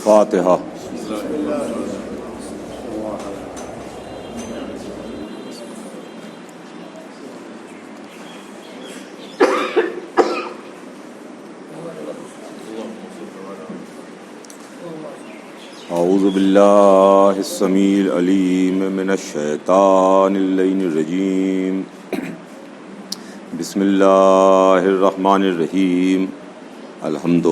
فاتحہ۔ اعوذ باللہ السمیع العلیم من الشیطان اللعین الرجیم، بسم اللہ الرحمن الرحیم، الحمد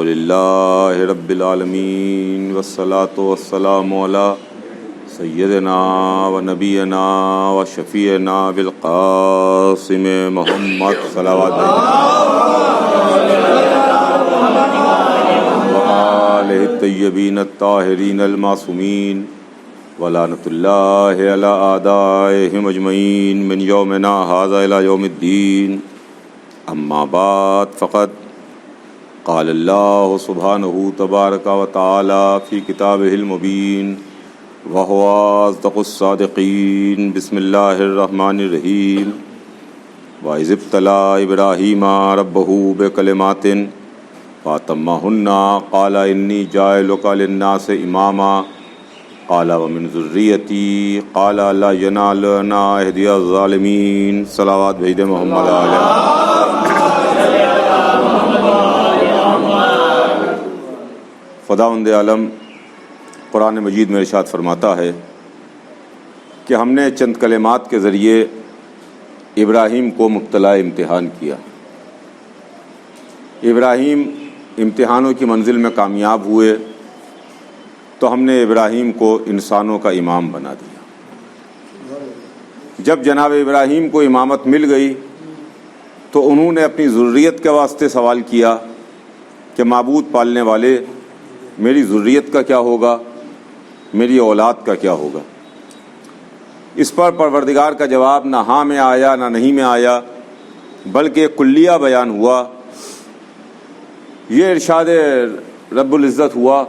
للہ رب العالمین، والصلاة والسلام علی سیدنا و نبینا و شفیعنا بالقاسم محمد صلوات وآلہ الطیبین الطاہرین المعصومین، ولعنۃ اللہ علی اعدائہم اجمعین من یومنا ھذا الی یوم الدین۔ اما بعد، فقد قال اللہ سبحانہ تبارک و تعالی فی کتابہ المبین وہو اصدق الصادقین۔ بسم اللہ الرحمن الرحیم۔ وَإِذِ ابْتَلَىٰ إِبْرَاهِيمَ رَبُّهُ بِكَلِمَاتٍ فَأَتَمَّهُنَّ قَالَ إِنِّي جَاعِلُكَ لِلنَّاسِ إِمَامًا قَالَ وَمِن ذُرِّيَّتِي قَالَ لَا يَنَالُ عَهْدِيَ الظَّالِمِينَ۔ صلوات بھیج دیں محمد علیہ۔ خداوند عالم قرآن مجید میں ارشاد فرماتا ہے کہ ہم نے چند کلمات کے ذریعے ابراہیم کو مبتلا امتحان کیا۔ ابراہیم امتحانوں کی منزل میں کامیاب ہوئے تو ہم نے ابراہیم کو انسانوں کا امام بنا دیا۔ جب جناب ابراہیم کو امامت مل گئی تو انہوں نے اپنی ذریت کے واسطے سوال کیا کہ معبود پالنے والے، میری ذریت کا کیا ہوگا، میری اولاد کا کیا ہوگا؟ اس پر پروردگار کا جواب نہ ہاں میں آیا نہ نہیں میں آیا، بلکہ کلیہ بیان ہوا۔ یہ ارشاد رب العزت ہوا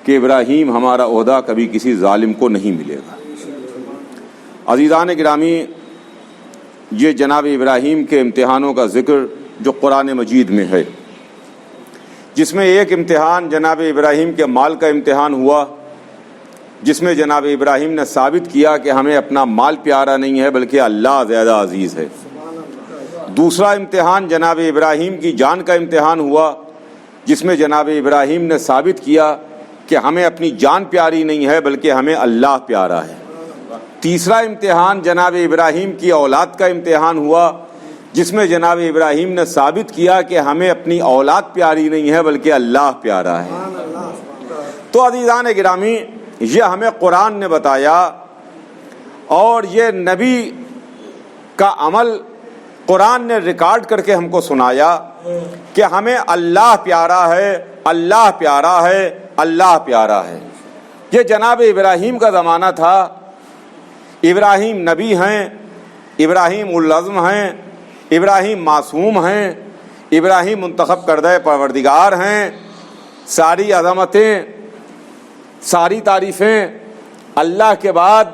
کہ ابراہیم ہمارا عہدہ کبھی کسی ظالم کو نہیں ملے گا۔ عزیزان گرامی، یہ جناب ابراہیم کے امتحانوں کا ذکر جو قرآن مجید میں ہے، جس میں ایک امتحان جناب ابراہیم کے مال کا امتحان ہوا، جس میں جناب ابراہیم نے ثابت کیا کہ ہمیں اپنا مال پیارا نہیں ہے بلکہ اللہ زیادہ عزیز ہے۔ دوسرا امتحان جناب ابراہیم کی جان کا امتحان ہوا، جس میں جناب ابراہیم نے ثابت کیا کہ ہمیں اپنی جان پیاری نہیں ہے بلکہ ہمیں اللہ پیارا ہے۔ تیسرا امتحان جناب ابراہیم کی اولاد کا امتحان ہوا، جس میں جناب ابراہیم نے ثابت کیا کہ ہمیں اپنی اولاد پیاری نہیں ہے بلکہ اللہ پیارا ہے۔ تو عزیزان گرامی، یہ ہمیں قرآن نے بتایا اور یہ نبی کا عمل قرآن نے ریکارڈ کر کے ہم کو سنایا کہ ہمیں اللہ پیارا ہے، اللہ پیارا ہے، اللہ پیارا ہے۔ یہ جناب ابراہیم کا زمانہ تھا۔ ابراہیم نبی ہیں، ابراہیم العزم ہیں، ابراہیم معصوم ہیں، ابراہیم منتخب کردہ پروردگار ہیں۔ ساری عظمتیں، ساری تعریفیں اللہ کے بعد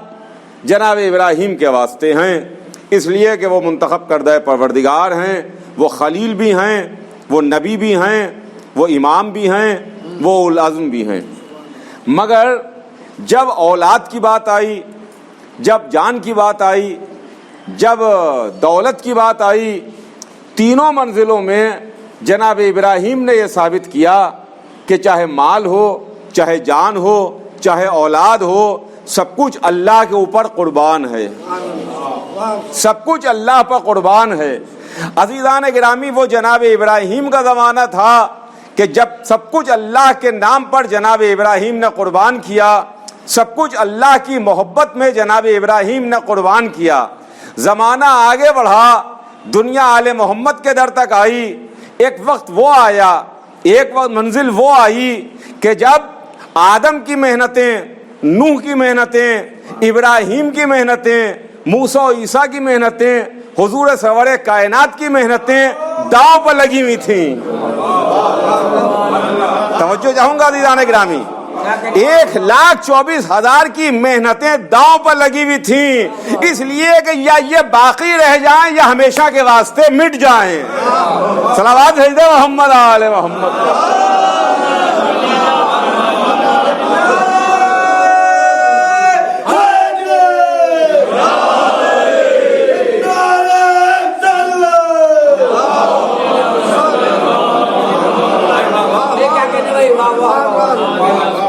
جناب ابراہیم کے واسطے ہیں، اس لیے کہ وہ منتخب کردہ پروردگار ہیں، وہ خلیل بھی ہیں، وہ نبی بھی ہیں، وہ امام بھی ہیں، وہ العزم بھی ہیں۔ مگر جب اولاد کی بات آئی، جب جان کی بات آئی، جب دولت کی بات آئی، تینوں منزلوں میں جناب ابراہیم نے یہ ثابت کیا کہ چاہے مال ہو، چاہے جان ہو، چاہے اولاد ہو، سب کچھ اللہ کے اوپر قربان ہے، سب کچھ اللہ پر قربان ہے۔ عزیزان گرامی، وہ جناب ابراہیم کا زمانہ تھا کہ جب سب کچھ اللہ کے نام پر جناب ابراہیم نے قربان کیا، سب کچھ اللہ کی محبت میں جناب ابراہیم نے قربان کیا۔ زمانہ آگے بڑھا، دنیا آل محمد کے در تک آئی۔ ایک وقت وہ آیا، ایک وقت منزل وہ آئی کہ جب آدم کی محنتیں، نوح کی محنتیں، ابراہیم کی محنتیں، موسیٰ و عیسیٰ کی محنتیں، حضور سرور کائنات کی محنتیں داؤں پر لگی ہوئی تھیں۔ توجہ چاہوں گا عزیزان گرامی، 1,24,000 کی محنتیں داؤں پر لگی ہوئی تھیں، اس لیے کہ یا یہ باقی رہ جائیں یا ہمیشہ کے واسطے مٹ جائیں۔ صلوات بھیج دے محمد آل محمد۔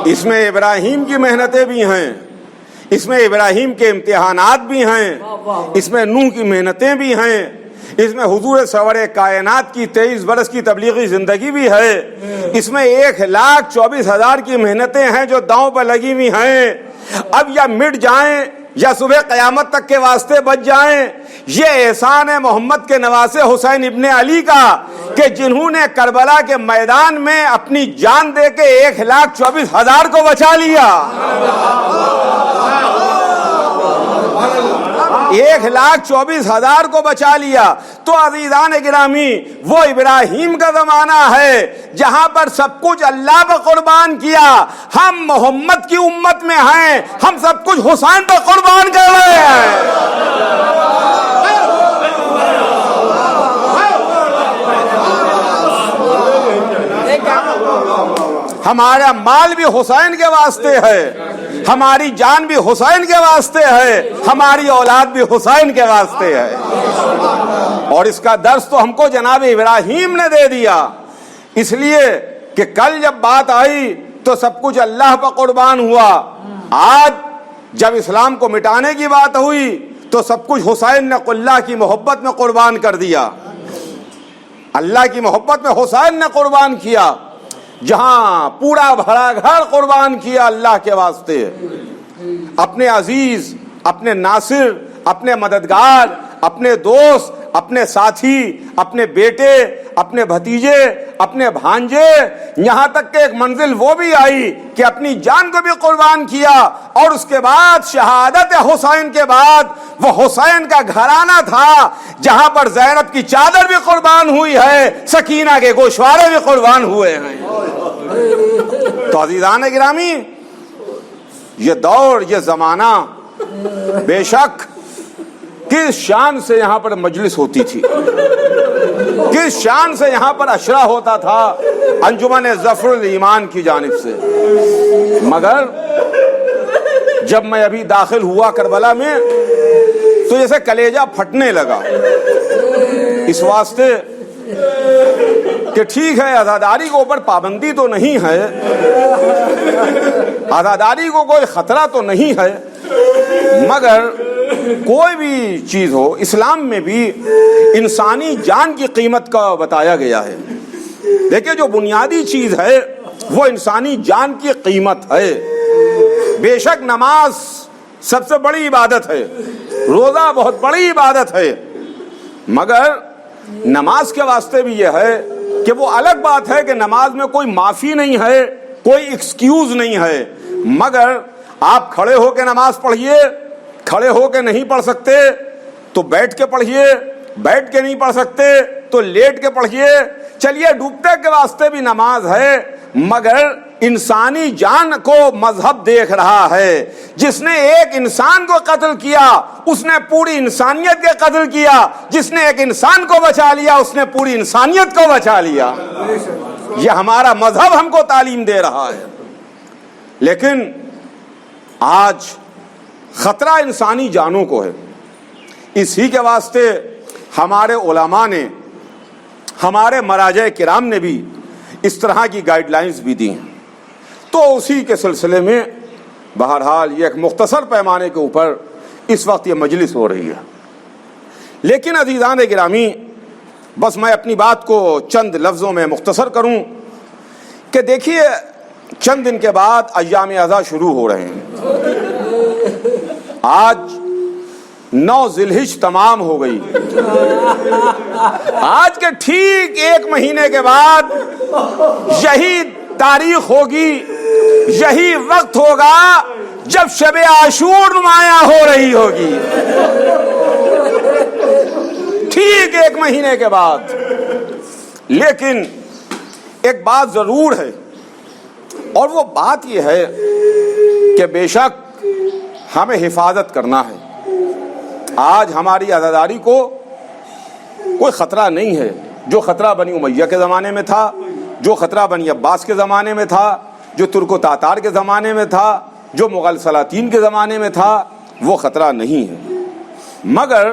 اس میں ابراہیم کی محنتیں بھی ہیں، اس میں ابراہیم کے امتحانات بھی ہیں، اس میں نوح کی محنتیں بھی ہیں، اس میں حضور سرور کائنات کی 23 برس کی تبلیغی زندگی بھی ہے، اس میں 1,24,000 کی محنتیں ہیں جو داؤں پر لگی ہوئی ہیں۔ اب یا مٹ جائیں یا صبح قیامت تک کے واسطے بچ جائیں۔ یہ احسان ہے محمد کے نواسے حسین ابن علی کا کہ جنہوں نے کربلا کے میدان میں اپنی جان دے کے 1,24,000 کو بچا لیا۔ 1,24,000 کو بچا لیا۔ تو عزیزان گرامی، وہ ابراہیم کا زمانہ ہے جہاں پر سب کچھ اللہ پر قربان کیا۔ ہم محمد کی امت میں ہیں، ہم سب کچھ حسین پر قربان کر رہے ہیں۔ ہمارا مال بھی حسین کے واسطے ہے، ہماری جان بھی حسین کے واسطے ہے، ہماری اولاد بھی حسین کے واسطے ہے۔ اور اس کا درس تو ہم کو جناب ابراہیم نے دے دیا، اس لیے کہ کل جب بات آئی تو سب کچھ اللہ پر قربان ہوا۔ آج جب اسلام کو مٹانے کی بات ہوئی تو سب کچھ حسین نے اللہ کی محبت میں قربان کر دیا۔ اللہ کی محبت میں حسین نے قربان کیا، جہاں پورا بھرا گھر قربان کیا اللہ کے واسطے، اپنے عزیز، اپنے ناصر، اپنے مددگار، اپنے دوست، اپنے ساتھی، اپنے بیٹے، اپنے بھتیجے، اپنے بھانجے، یہاں تک کہ ایک منزل وہ بھی آئی کہ اپنی جان کو بھی قربان کیا۔ اور اس کے بعد شہادت حسین کے بعد وہ حسین کا گھرانہ تھا جہاں پر زینب کی چادر بھی قربان ہوئی ہے، سکینہ کے گوشوارے بھی قربان ہوئے ہیں۔ تو عزیزان گرامی، یہ دور، یہ زمانہ، بے شک کس شان سے یہاں پر مجلس ہوتی تھی، کس شان سے یہاں پر اشرا ہوتا تھا انجمن ظفر الایمان کی جانب سے، مگر جب میں ابھی داخل ہوا کربلا میں تو جیسے کلیجہ پھٹنے لگا، اس واسطے کہ ٹھیک ہے عزاداری کے اوپر پابندی تو نہیں ہے، عزاداری کو کوئی خطرہ تو نہیں ہے، مگر کوئی بھی چیز ہو، اسلام میں بھی انسانی جان کی قیمت کا بتایا گیا ہے۔ دیکھیں جو بنیادی چیز ہے وہ انسانی جان کی قیمت ہے۔ بے شک نماز سب سے بڑی عبادت ہے، روزہ بہت بڑی عبادت ہے، مگر نماز کے واسطے بھی یہ ہے کہ وہ الگ بات ہے کہ نماز میں کوئی معافی نہیں ہے، کوئی ایکسکیوز نہیں ہے، مگر آپ کھڑے ہو کے نماز پڑھیے، کھڑے ہو کے نہیں پڑھ سکتے تو بیٹھ کے پڑھیے، بیٹھ کے نہیں پڑھ سکتے تو لیٹ کے پڑھیے، چلیے ڈوبتے کے واسطے بھی نماز ہے، مگر انسانی جان کو مذہب دیکھ رہا ہے۔ جس نے ایک انسان کو قتل کیا اس نے پوری انسانیت کے قتل کیا، جس نے ایک انسان کو بچا لیا اس نے پوری انسانیت کو بچا لیا۔ یہ ہمارا مذہب ہم کو تعلیم دے رہا ہے، لیکن آج خطرہ انسانی جانوں کو ہے۔ اسی کے واسطے ہمارے علماء نے، ہمارے مراجع کرام نے بھی اس طرح کی گائیڈ لائنز بھی دی ہیں۔ تو اسی کے سلسلے میں بہرحال یہ ایک مختصر پیمانے کے اوپر اس وقت یہ مجلس ہو رہی ہے۔ لیکن عزیزان گرامی، بس میں اپنی بات کو چند لفظوں میں مختصر کروں کہ دیکھیے چند دن کے بعد ایام اضحیٰ شروع ہو رہے ہیں۔ آج 9 ذی الحجہ تمام ہو گئی، آج کے ٹھیک 1 مہینے کے بعد یہی تاریخ ہوگی، یہی وقت ہوگا جب شب عاشور نمایاں ہو رہی ہوگی، ٹھیک 1 مہینے کے بعد۔ لیکن ایک بات ضرور ہے، اور وہ بات یہ ہے کہ بے شک ہمیں حفاظت کرنا ہے۔ آج ہماری عزاداری کو کوئی خطرہ نہیں ہے، جو خطرہ بنی امیہ کے زمانے میں تھا، جو خطرہ بنی عباس کے زمانے میں تھا، جو ترک و تاتار کے زمانے میں تھا، جو مغل سلاطین کے زمانے میں تھا، وہ خطرہ نہیں ہے۔ مگر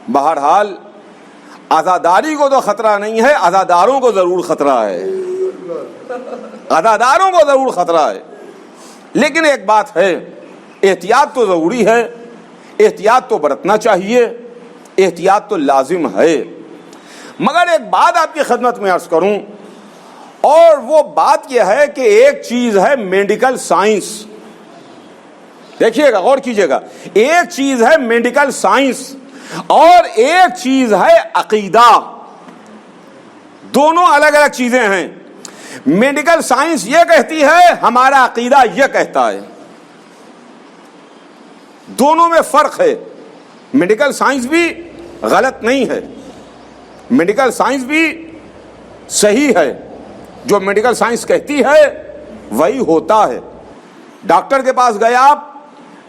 بہرحال عزاداری کو تو خطرہ نہیں ہے، عزاداروں کو ضرور خطرہ ہے۔ عزاداروں کو ضرور خطرہ ہے، لیکن ایک بات ہے، احتیاط تو ضروری ہے، احتیاط تو برتنا چاہیے، احتیاط تو لازم ہے۔ مگر ایک بات آپ کی خدمت میں عرض کروں، اور وہ بات یہ ہے کہ ایک چیز ہے میڈیکل سائنس، دیکھیے گا، غور کیجئے گا، ایک چیز ہے میڈیکل سائنس اور ایک چیز ہے عقیدہ، دونوں الگ الگ چیزیں ہیں۔ میڈیکل سائنس یہ کہتی ہے، ہمارا عقیدہ یہ کہتا ہے، دونوں میں فرق ہے۔ میڈیکل سائنس بھی غلط نہیں ہے، میڈیکل سائنس بھی صحیح ہے، جو میڈیکل سائنس کہتی ہے وہی ہوتا ہے۔ ڈاکٹر کے پاس گئے آپ،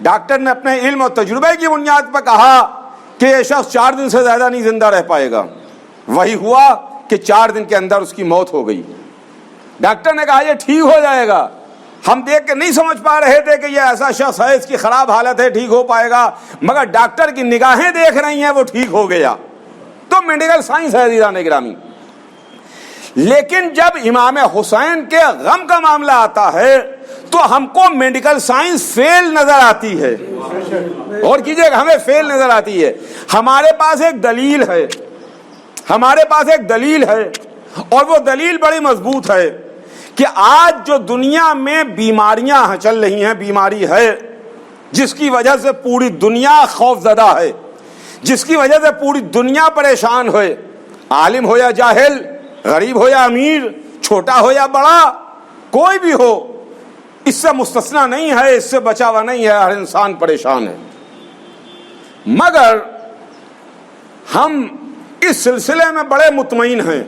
ڈاکٹر نے اپنے علم اور تجربے کی بنیاد پر کہا کہ یہ شخص 4 دن سے زیادہ نہیں زندہ رہ پائے گا، وہی ہوا کہ 4 دن کے اندر اس کی موت ہو گئی۔ ڈاکٹر نے کہا یہ ٹھیک ہو جائے گا، ہم دیکھ کے نہیں سمجھ پا رہے تھے کہ یہ ایسا شخص ہے، اس کی خراب حالت ہے، ٹھیک ہو پائے گا، مگر ڈاکٹر کی نگاہیں دیکھ رہی ہیں وہ ٹھیک ہو گیا۔ تو میڈیکل سائنس ہے عزیزان گرامی۔ لیکن جب امام حسین کے غم کا معاملہ آتا ہے تو ہم کو میڈیکل سائنس فیل نظر آتی ہے، اور کیجئے گا، ہمیں فیل نظر آتی ہے۔ ہمارے پاس ایک دلیل ہے، ہمارے پاس ایک دلیل ہے، اور وہ دلیل بڑی مضبوط ہے کہ آج جو دنیا میں بیماریاں چل رہی ہیں، بیماری ہے جس کی وجہ سے پوری دنیا خوف زدہ ہے، جس کی وجہ سے پوری دنیا پریشان ہوئے، عالم ہو یا جاہل، غریب ہو یا امیر، چھوٹا ہو یا بڑا، کوئی بھی ہو، اس سے مستثنا نہیں ہے، اس سے بچا ہوا نہیں ہے، ہر انسان پریشان ہے۔ مگر ہم اس سلسلے میں بڑے مطمئن ہیں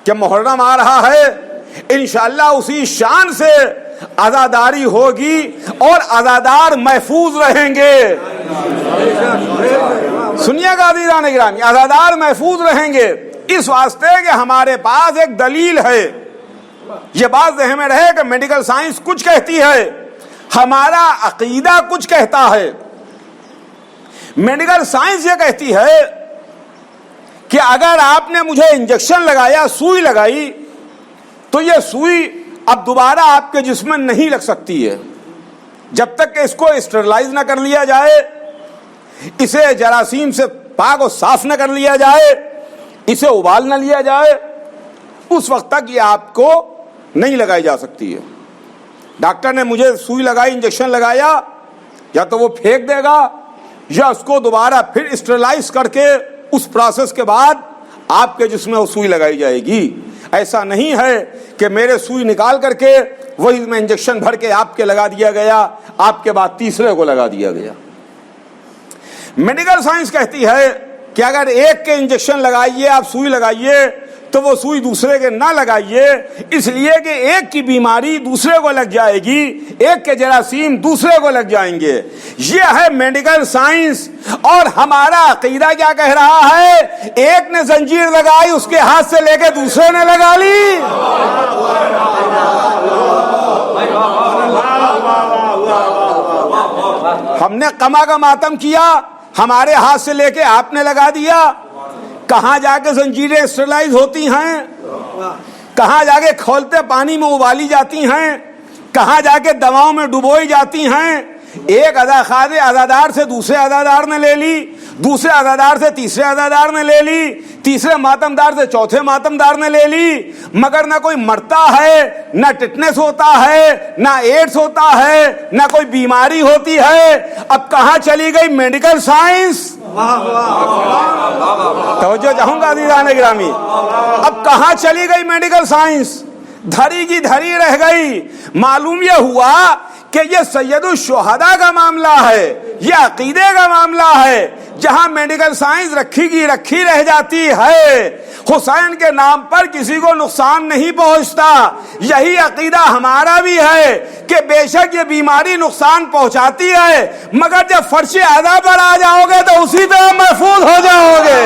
کہ محرم آ رہا ہے، انشاءاللہ اسی شان سے عزاداری ہوگی اور عزادار محفوظ رہیں گے۔ سنیے گا عزیزان گرامی، عزادار محفوظ رہیں گے، اس واسطے کہ ہمارے پاس ایک دلیل ہے۔ یہ بات ذہن میں رہے کہ میڈیکل سائنس کچھ کہتی ہے، ہمارا عقیدہ کچھ کہتا ہے۔ میڈیکل سائنس یہ کہتی ہے کہ اگر آپ نے مجھے انجیکشن لگایا، سوئی لگائی، تو یہ سوئی اب دوبارہ آپ کے جسم میں نہیں لگ سکتی ہے جب تک کہ اس کو اسٹرلائز نہ کر لیا جائے، اسے جراثیم سے پاک و صاف نہ کر لیا جائے، اسے ابال نہ لیا جائے، اس وقت تک یہ آپ کو نہیں لگائی جا سکتی ہے۔ ڈاکٹر نے مجھے سوئی لگائی، انجیکشن لگایا، یا تو وہ پھینک دے گا یا اس کو دوبارہ پھر اسٹرلائز کر کے اس پروسیس کے بعد آپ کے جسم میں وہ سوئی لگائی جائے گی۔ ایسا نہیں ہے کہ میرے سوئی نکال کر کے وہی میں انجیکشن بھر کے آپ کے لگا دیا گیا، آپ کے بعد تیسرے کو لگا دیا گیا۔ میڈیکل سائنس کہتی ہے کہ اگر ایک کے انجیکشن لگائیے، آپ سوئی لگائیے، تو وہ سوئی دوسرے کے نہ لگائیے، اس لیے کہ ایک کی بیماری دوسرے کو لگ جائے گی، ایک کے جراثیم دوسرے کو لگ جائیں گے۔ یہ ہے میڈیکل سائنس۔ اور ہمارا عقیدہ کیا کہہ رہا ہے؟ ایک نے زنجیر لگائی، اس کے ہاتھ سے لے کے دوسرے نے لگا لی۔ ہم نے قما کا ماتم کیا، ہمارے ہاتھ سے لے کے آپ نے لگا دیا۔ کہاں جا کے زنجیریں اسٹرلائز ہوتی ہیں، کہاں جا کے کھولتے پانی میں ابالی جاتی ہیں، کہاں جا کے دواؤں میں ڈبوئی جاتی ہیں۔ ایک عزادار سے دوسرے عزادار نے لے لی، دوسرے عزادار سے تیسرے عزادار نے لے لی، تیسرے ماتمدار سے چوتھے ماتمدار نے لے لی، مگر نہ کوئی مرتا ہے، نہ ٹٹنس ہوتا ہے، نہ ایڈز ہوتا ہے، نہ کوئی بیماری ہوتی ہے۔ اب کہاں چلی گئی میڈیکل سائنس؟ توجہ چاہوں گا عزیزان گرامی، اب کہاں چلی گئی میڈیکل سائنس؟ دھری کی دھری رہ گئی۔ معلوم یہ ہوا کہ یہ سید الشہداء کا معاملہ ہے، یہ عقیدے کا معاملہ ہے، جہاں میڈیکل سائنس رکھی کی رکھی رہ جاتی ہے۔ حسین کے نام پر کسی کو نقصان نہیں پہنچتا۔ یہی عقیدہ ہمارا بھی ہے کہ بے شک یہ بیماری نقصان پہنچاتی ہے، مگر جب فرش اعلیٰ پر آ جاؤ گے تو اسی طرح محفوظ ہو جاؤ گے۔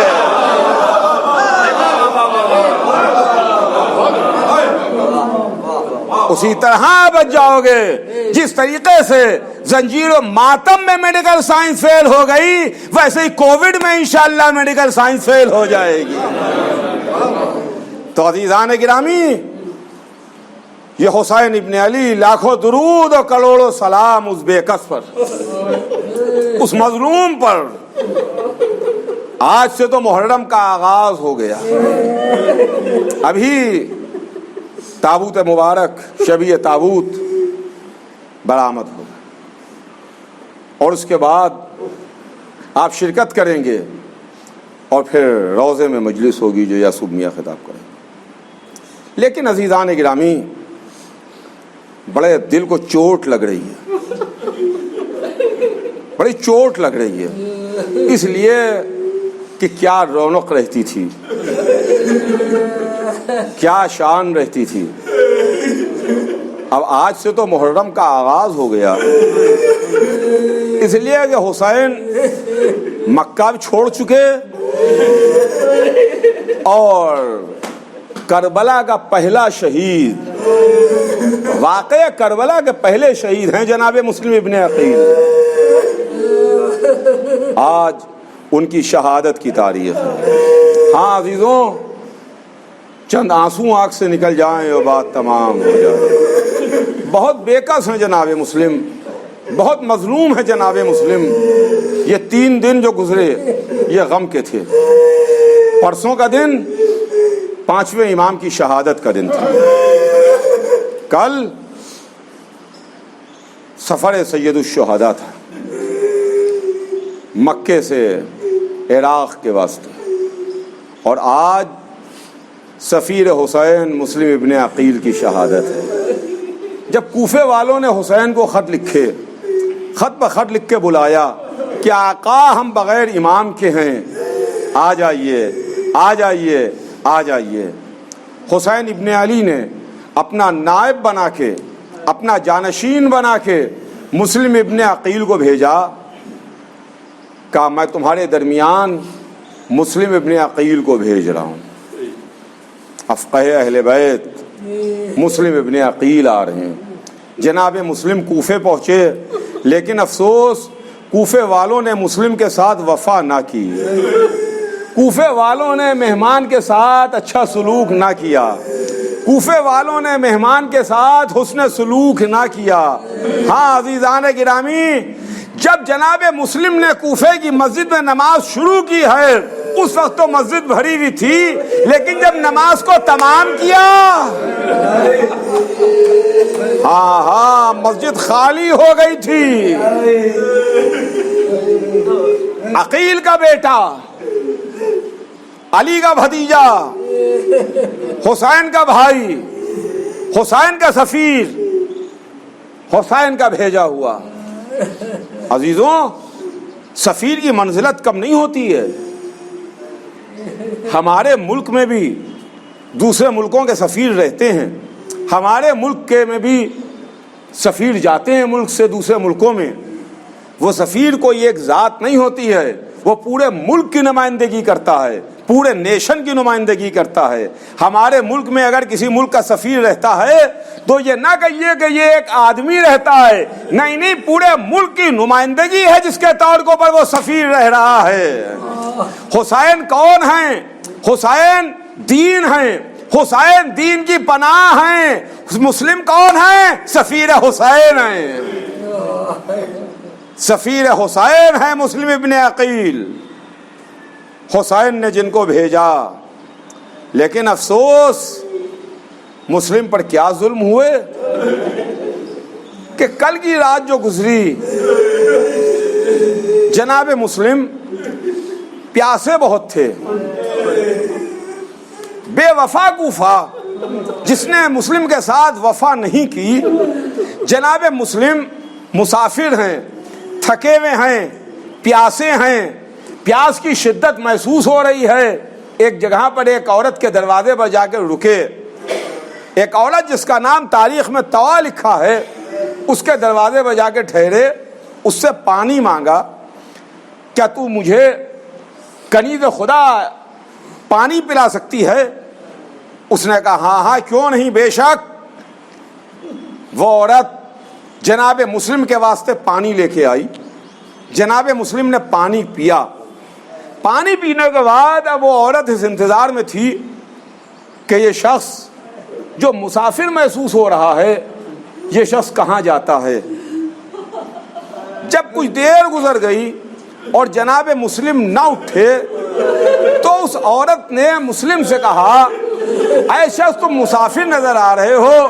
اسی طرح بچ جاؤ گے جس طریقے سے زنجیر و ماتم میں میڈیکل سائنس فیل ہو گئی، ویسے ہی کووڈ میں انشاءاللہ میڈیکل سائنس فیل ہو جائے گی۔ تو عزیزان گرامی، یہ حسین ابن علی لاکھوں درود اور کروڑوں سلام اس بے کس پر، اس مظلوم پر۔ آج سے تو محرم کا آغاز ہو گیا، ابھی تابوت مبارک شبیہ تابوت برآمد ہوگا، اور اس کے بعد آپ شرکت کریں گے، اور پھر روضے میں مجلس ہوگی جو یعقوب میاں خطاب کریں گے۔ لیکن عزیزان گرامی، بڑے دل کو چوٹ لگ رہی ہے، بڑی چوٹ لگ رہی ہے، اس لیے کہ کیا رونق رہتی تھی، کیا شان رہتی تھی۔ اب آج سے تو محرم کا آغاز ہو گیا، اس لیے کہ حسین مکہ بھی چھوڑ چکے اور کربلا کا پہلا شہید، واقع کربلا کے پہلے شہید ہیں جناب مسلم ابن عقیل، آج ان کی شہادت کی تاریخ ہے۔ ہاں عزیزوں، چند آنسو آنکھ سے نکل جائیں اور بات تمام ہو جائے۔ بہت بےکس ہیں جناب مسلم، بہت مظلوم ہے جناب مسلم۔ یہ 3 دن جو گزرے یہ غم کے تھے۔ پرسوں کا دن 5ویں امام کی شہادت کا دن تھا، کل سفر سید الشہداء تھا، مکے سے عراق کے واسطے، اور آج سفیر حسین مسلم ابن عقیل کی شہادت ہے۔ جب کوفے والوں نے حسین کو خط لکھے، خط پہ خط لکھ کے بلایا کہ آقا ہم بغیر امام کے ہیں، آ جائیے آ جائیے آ جائیے، حسین ابن علی نے اپنا نائب بنا کے، اپنا جانشین بنا کے مسلم ابن عقیل کو بھیجا، کہا میں تمہارے درمیان مسلم ابن عقیل کو بھیج رہا ہوں۔ افقہ اہل بیت مسلم ابن عقیل آ رہے ہیں۔ جناب مسلم کوفے پہنچے، لیکن افسوس کوفے والوں نے مسلم کے ساتھ وفا نہ کی، کوفے والوں نے مہمان کے ساتھ اچھا سلوک نہ کیا، کوفے والوں نے مہمان کے ساتھ حسن سلوک نہ کیا۔ ہاں عزیزان گرامی، جب جناب مسلم نے کوفے کی مسجد میں نماز شروع کی ہے، اس وقت تو مسجد بھری ہوئی تھی، لیکن جب نماز کو تمام کیا، ہاں مسجد خالی ہو گئی تھی۔ عقیل کا بیٹا، علی کا بھتیجا، حسین کا بھائی، حسین کا سفیر، حسین کا بھیجا ہوا۔ عزیزوں، سفیر کی منزلت کم نہیں ہوتی ہے۔ ہمارے ملک میں بھی دوسرے ملکوں کے سفیر رہتے ہیں، ہمارے ملک کے میں بھی سفیر جاتے ہیں ملک سے دوسرے ملکوں میں۔ وہ سفیر کوئی ایک ذات نہیں ہوتی ہے، وہ پورے ملک کی نمائندگی کرتا ہے، پورے نیشن کی نمائندگی کرتا ہے۔ ہمارے ملک میں اگر کسی ملک کا سفیر رہتا ہے تو یہ نہ کہیے کہ یہ ایک آدمی رہتا ہے، نہیں، پورے ملک کی نمائندگی ہے جس کے طور پر وہ سفیر رہ رہا ہے۔ حسین کون ہیں؟ حسین دین ہیں، حسین دین کی پناہ ہیں۔ مسلم کون ہیں؟ سفیر حسین ہیں، سفیر حسین ہیں مسلم ابن عقیل۔ حسین نے جن کو بھیجا، لیکن افسوس مسلم پر کیا ظلم ہوئے کہ کل کی رات جو گزری، جناب مسلم پیاسے بہت تھے، بے وفا کوفہ جس نے مسلم کے ساتھ وفا نہیں کی۔ جناب مسلم مسافر ہیں، تھکے ہوئے ہیں، پیاسے ہیں، پیاس کی شدت محسوس ہو رہی ہے۔ ایک جگہ پر ایک عورت کے دروازے پر جا کے رکے، ایک عورت جس کا نام تاریخ میں طوا لکھا ہے، اس کے دروازے پر جا کے ٹھہرے، اس سے پانی مانگا، کیا تو مجھے کنیز خدا پانی پلا سکتی ہے؟ اس نے کہا ہاں کیوں نہیں، بے شک۔ وہ عورت جناب مسلم کے واسطے پانی لے کے آئی، جناب مسلم نے پانی پیا۔ پانی پینے کے بعد اب وہ عورت اس انتظار میں تھی کہ یہ شخص جو مسافر محسوس ہو رہا ہے یہ شخص کہاں جاتا ہے۔ جب کچھ دیر گزر گئی اور جناب مسلم نہ اٹھے تو اس عورت نے مسلم سے کہا اے شخص تم مسافر نظر آ رہے ہو،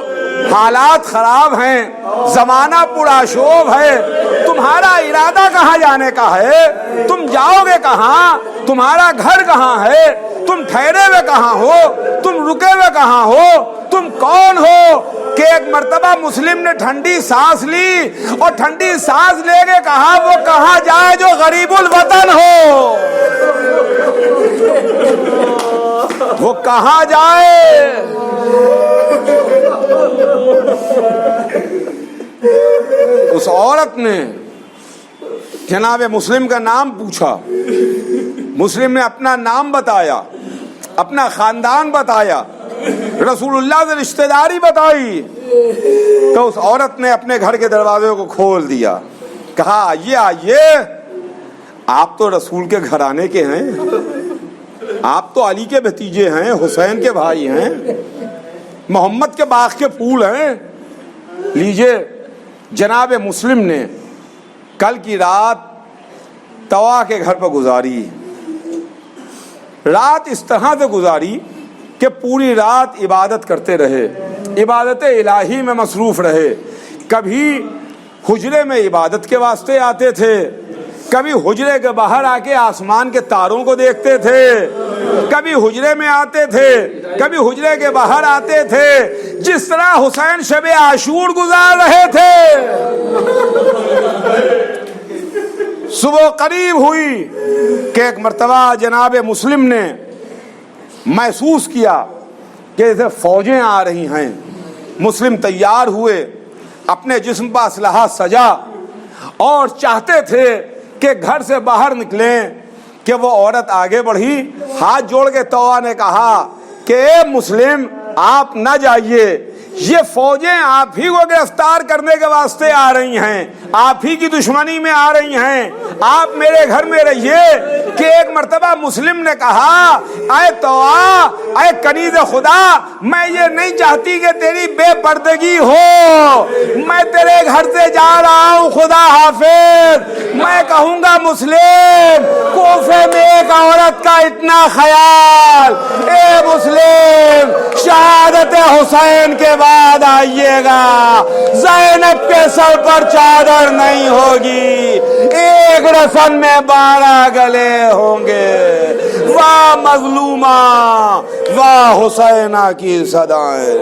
حالات خراب ہیں، زمانہ پرآشوب ہے، تمہارا ارادہ کہاں جانے کا ہے، تم جاؤ گے کہاں، تمہارا گھر کہاں ہے، تم ٹھہرے ہوئے کہاں ہو، تم رکے ہوئے کہاں ہو، تم کون ہو؟ کہ ایک مرتبہ مسلم نے ٹھنڈی سانس لی اور ٹھنڈی سانس لے کے کہا وہ کہاں جائے جو غریب الوطن ہو، وہ کہاں جائے۔ اس عورت نے جناب مسلم کا نام پوچھا، مسلم نے اپنا نام بتایا، اپنا خاندان بتایا، رسول اللہ سے رشتہ داری بتائی، تو اس عورت نے اپنے گھر کے دروازے کو کھول دیا، کہا آئیے آئیے، آپ تو رسول کے گھرانے کے ہیں، آپ تو علی کے بھتیجے ہیں، حسین کے بھائی ہیں، محمد کے باغ کے پھول ہیں، لیجئے۔ جناب مسلم نے کل کی رات طوا کے گھر پر گزاری، رات اس طرح سے گزاری کہ پوری رات عبادت کرتے رہے، عبادت الہی میں مصروف رہے، کبھی حجرے میں عبادت کے واسطے آتے تھے، کبھی حجرے کے باہر آ کے آسمان کے تاروں کو دیکھتے تھے، کبھی حجرے میں آتے تھے، کبھی حجرے کے باہر آتے تھے، جس طرح حسین شب عاشور گزار رہے تھے۔ صبح قریب ہوئی کہ ایک مرتبہ جناب مسلم نے محسوس کیا کہ جیسے فوجیں آ رہی ہیں۔ مسلم تیار ہوئے، اپنے جسم پر اسلحہ سجا اور چاہتے تھے کہ گھر سے باہر نکلیں کہ وہ عورت آگے بڑھی، ہاتھ جوڑ کے طوا نے کہا کہ اے مسلم آپ نہ جائیے، یہ فوجیں آپ ہی کو گرفتار کرنے کے واسطے آ رہی ہیں، آپ ہی کی دشمنی میں آ رہی ہیں، آپ میرے گھر میں رہیے۔ کہ ایک مرتبہ مسلم نے کہا اے طوا، اے کنیز خدا، میں یہ نہیں چاہتی کہ تیری بے پردگی ہو، میں تیرے گھر سے جا رہا ہوں، خدا حافظ۔ میں کہوں گا مسلم، کوفے میں ایک عورت کا اتنا خیال، اے مسلم شہادت حسین کے بعد آئیے گا، زینب کے سر پر چادر نہیں ہوگی، ایک رسن میں 12 گلے ہوں گے۔ واہ مظلومہ، واہ حسینہ کی صدائیں۔